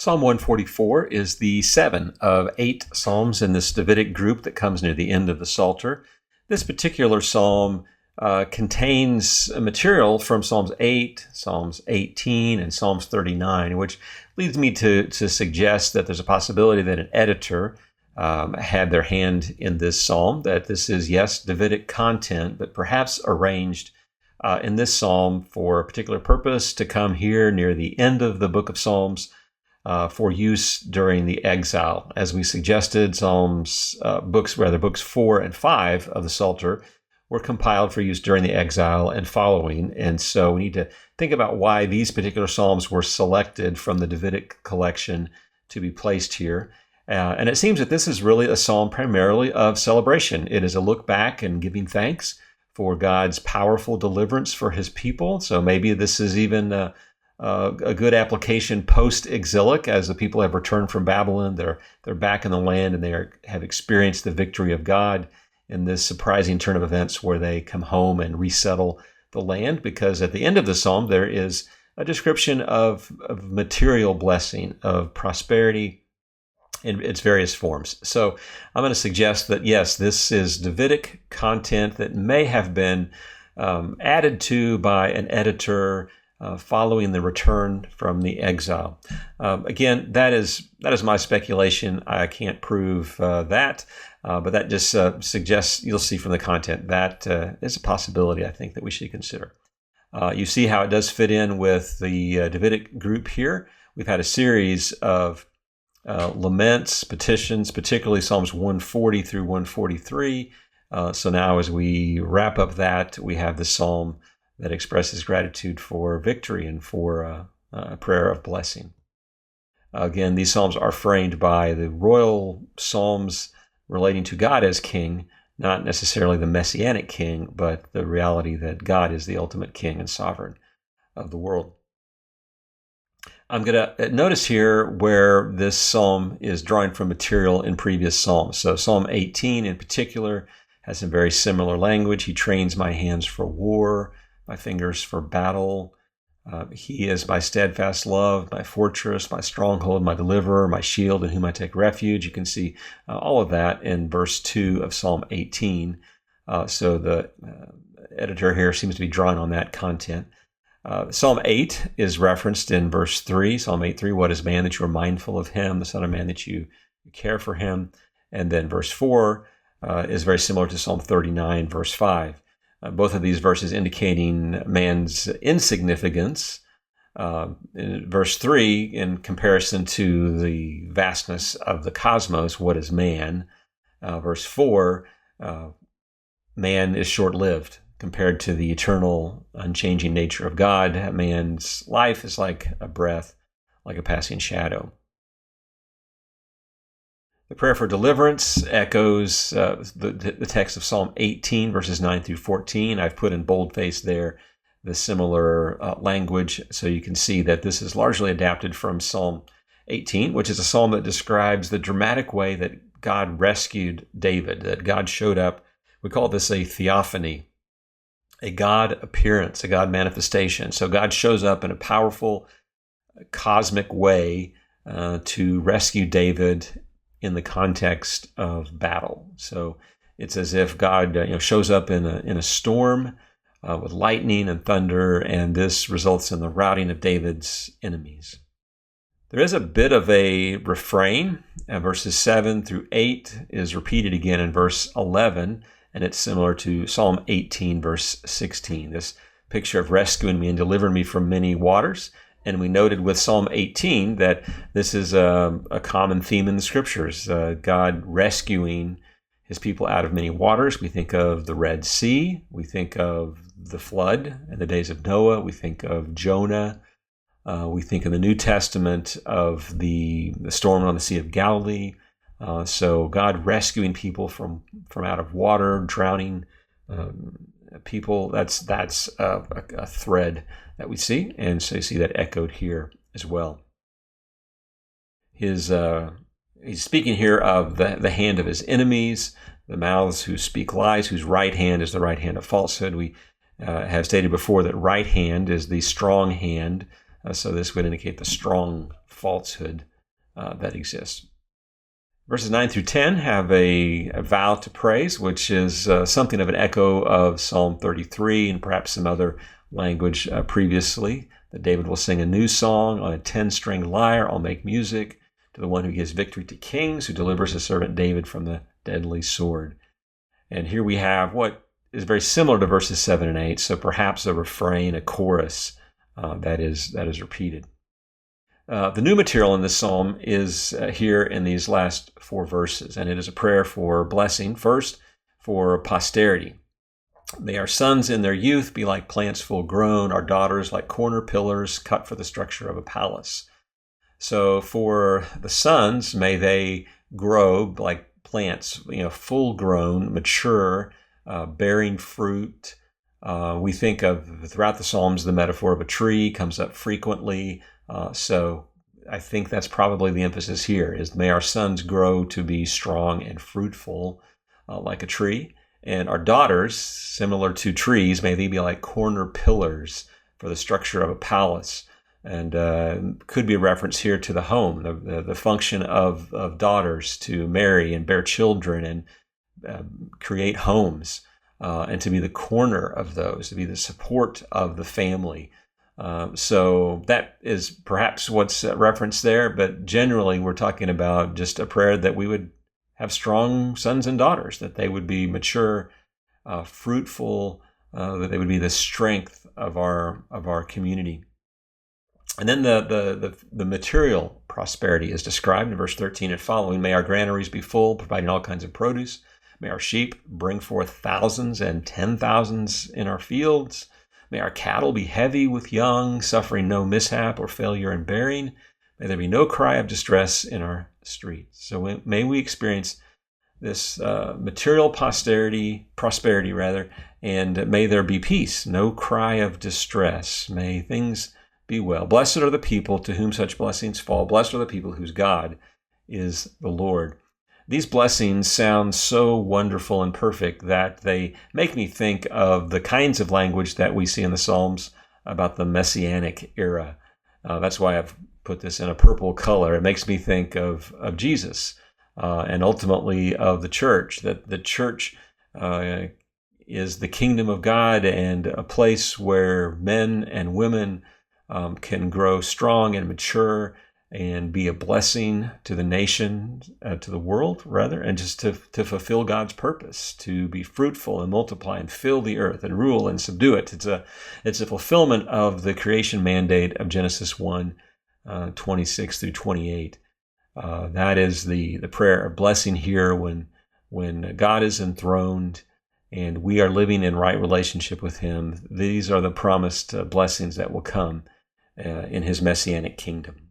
Psalm 144 is the 7 of 8 psalms in this Davidic group that comes near the end of the Psalter. This particular psalm contains material from Psalms 8, Psalms 18, and Psalms 39, which leads me to suggest that there's a possibility that an editor had their hand in this psalm, that this is, yes, Davidic content, but perhaps arranged in this psalm for a particular purpose to come here near the end of the book of Psalms for use during the exile. As we suggested, books 4 and 5 of the Psalter were compiled for use during the exile and following. And so we need to think about why these particular psalms were selected from the Davidic collection to be placed here. And it seems that this is really a psalm primarily of celebration. It is a look back and giving thanks for God's powerful deliverance for his people. So maybe this is even a good post-exilic, as the people have returned from Babylon. They're back in the land and they have experienced the victory of God in this surprising turn of events where they come home and resettle the land, because at the end of the psalm there is a description of material blessing, of prosperity in its various forms. So I'm going to suggest that, yes, this is Davidic content that may have been added to by an editor following the return from the exile. Again, that is my speculation. I can't prove that, but that just suggests, you'll see from the content, that is a possibility I think that we should consider. You see how it does fit in with the Davidic group here. We've had a series of laments, petitions, particularly Psalms 140 through 143. So now as we wrap up that, we have the psalm that expresses gratitude for victory and for a prayer of blessing. Again, these psalms are framed by the royal psalms relating to God as king, not necessarily the messianic king, but the reality that God is the ultimate king and sovereign of the world. I'm going to notice here where this psalm is drawing from material in previous psalms. So Psalm 18 in particular has some very similar language. He trains my hands for war, my fingers for battle. He is my steadfast love, my fortress, my stronghold, my deliverer, my shield in whom I take refuge. You can see all of that in verse 2 of Psalm 18. So the editor here seems to be drawing on that content. Psalm 8 is referenced in verse 3, Psalm 8:3, what is man that you are mindful of him, the son of man that you care for him. And then verse 4 is very similar to Psalm 39, verse 5. Both of these verses indicating man's insignificance. In verse 3, in comparison to the vastness of the cosmos, what is man? Verse 4, man is short-lived compared to the eternal, unchanging nature of God. Man's life is like a breath, like a passing shadow. The prayer for deliverance echoes the text of Psalm 18, verses 9 through 14. I've put in boldface there the similar language, so you can see that this is largely adapted from Psalm 18, which is a psalm that describes the dramatic way that God rescued David, that God showed up. We call this a theophany, a God appearance, a God manifestation. So God shows up in a powerful, cosmic way to rescue David in the context of battle. So it's as if God shows up in a storm with lightning and thunder, and this results in the routing of David's enemies. There is a bit of a refrain. Verses 7 through 8 is repeated again in verse 11, and it's similar to Psalm 18, verse 16. This picture of rescuing me and delivering me from many waters. And we noted with Psalm 18 that this is a common theme in the scriptures, God rescuing his people out of many waters. We think of the Red Sea. We think of the flood in the days of Noah. We think of Jonah. We think in the New Testament of the storm on the Sea of Galilee. So God rescuing people from out of water, drowning people, that's a thread that we see, and so you see that echoed here as well. He's speaking here of the hand of his enemies, the mouths who speak lies, whose right hand is the right hand of falsehood. We have stated before that right hand is the strong hand, so this would indicate the strong falsehood that exists. Verses 9 through 10 have a vow to praise, which is something of an echo of Psalm 33 and perhaps some other language previously. That David will sing a new song on a 10-string lyre. I'll make music to the one who gives victory to kings, who delivers his servant David from the deadly sword. And here we have what is very similar to verses 7 and 8, so perhaps a refrain, a chorus that is repeated. The new material in this psalm is here in these last 4 verses, and it is a prayer for blessing, first for posterity. May our sons in their youth be like plants full grown, our daughters like corner pillars cut for the structure of a palace. So for the sons, may they grow like plants, full grown, mature, bearing fruit. We think of, throughout the Psalms, the metaphor of a tree comes up frequently. So I think that's probably the emphasis here, is may our sons grow to be strong and fruitful like a tree. And our daughters, similar to trees, may they be like corner pillars for the structure of a palace. And could be a reference here to the home, the function of daughters to marry and bear children and create homes, and to be the corner of those, to be the support of the family. So that is perhaps what's referenced there, but generally we're talking about just a prayer that we would have strong sons and daughters, that they would be mature, fruitful, that they would be the strength of our community. And then the material prosperity is described in verse 13 and following. May our granaries be full, providing all kinds of produce. May our sheep bring forth thousands and 10,000s in our fields. May our cattle be heavy with young, suffering no mishap or failure in bearing. May there be no cry of distress in our streets. So may we experience this material prosperity, and may there be peace, no cry of distress. May things be well. Blessed are the people to whom such blessings fall. Blessed are the people whose God is the Lord. These blessings sound so wonderful and perfect that they make me think of the kinds of language that we see in the Psalms about the Messianic era. That's why I've put this in a purple color. It makes me think of Jesus and ultimately of the church, that the church is the kingdom of God and a place where men and women can grow strong and mature and be a blessing to the nation, to the world, rather, and just to fulfill God's purpose, to be fruitful and multiply and fill the earth and rule and subdue it. It's a fulfillment of the creation mandate of Genesis 1, 26 through 28. That is the prayer of blessing here when God is enthroned and we are living in right relationship with Him. These are the promised blessings that will come in His Messianic kingdom.